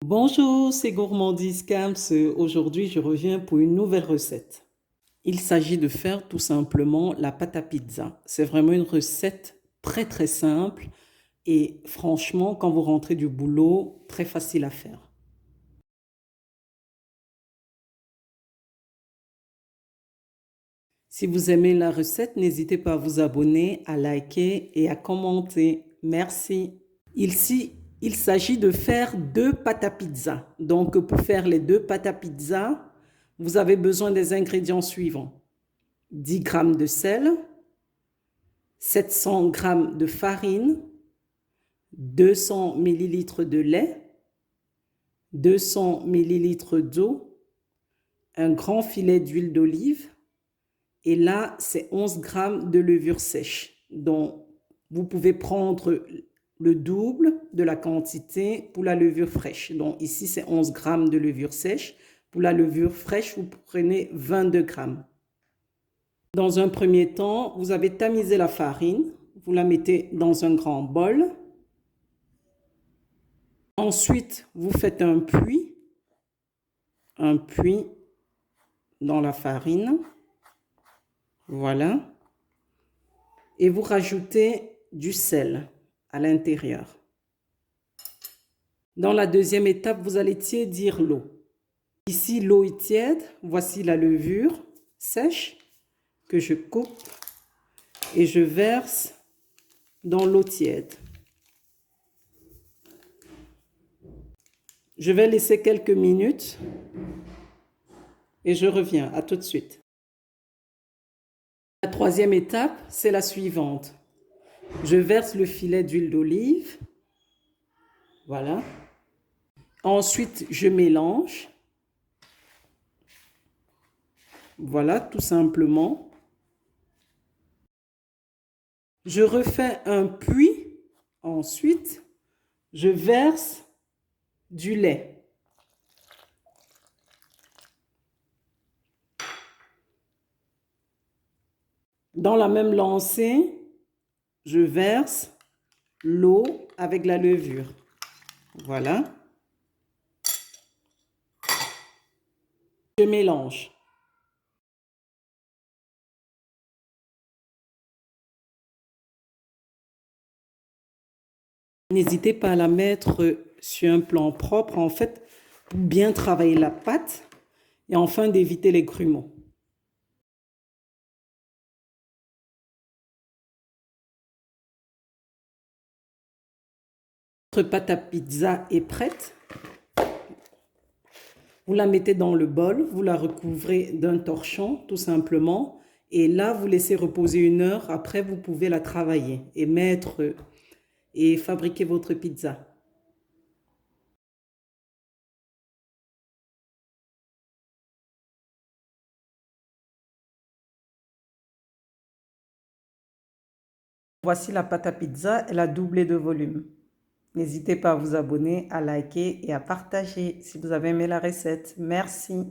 Bonjour, c'est Gourmandise Camps. Aujourd'hui, je reviens pour une nouvelle recette. Il s'agit de faire tout simplement la pâte à pizza. C'est vraiment une recette très simple et franchement, quand vous rentrez du boulot, très facile à faire. Si vous aimez la recette, n'hésitez pas à vous abonner, à liker et à commenter. Merci. Ici, il s'agit de faire deux pâtes à pizza. Donc, pour faire les deux pâtes à pizza, vous avez besoin des ingrédients suivants. 10 g de sel, 700 g de farine, 200 ml de lait, 200 ml d'eau, un grand filet d'huile d'olive et là, c'est 11 g de levure sèche. Donc, vous pouvez prendre le double de la quantité pour la levure fraîche. Donc, ici, c'est 11 g de levure sèche. Pour la levure fraîche, vous prenez 22 g. Dans un premier temps, vous avez tamisé la farine. Vous la mettez dans un grand bol. Ensuite, vous faites un puits dans la farine. Voilà. Et vous rajoutez du sel à l'intérieur. Dans la deuxième étape, vous allez tiédir l'eau. Ici, l'eau est tiède. Voici la levure sèche que je coupe et je verse dans l'eau tiède. Je vais laisser quelques minutes et je reviens. À tout de suite. La troisième étape, c'est la suivante. Je verse le filet d'huile d'olive. Voilà. Ensuite, je mélange. Voilà, tout simplement. Je refais un puits. Ensuite, je verse du lait. Dans la même lancée, je verse l'eau avec la levure. Voilà. Je mélange. N'hésitez pas à la mettre sur un plan propre, en fait, pour bien travailler la pâte et enfin d'éviter les grumeaux. Votre pâte à pizza est prête. Vous la mettez dans le bol, vous la recouvrez d'un torchon tout simplement et là vous laissez reposer 1 heure. Après vous pouvez la travailler et fabriquer votre pizza. Voici la pâte à pizza, elle a doublé de volume. N'hésitez pas à vous abonner, à liker et à partager si vous avez aimé la recette. Merci.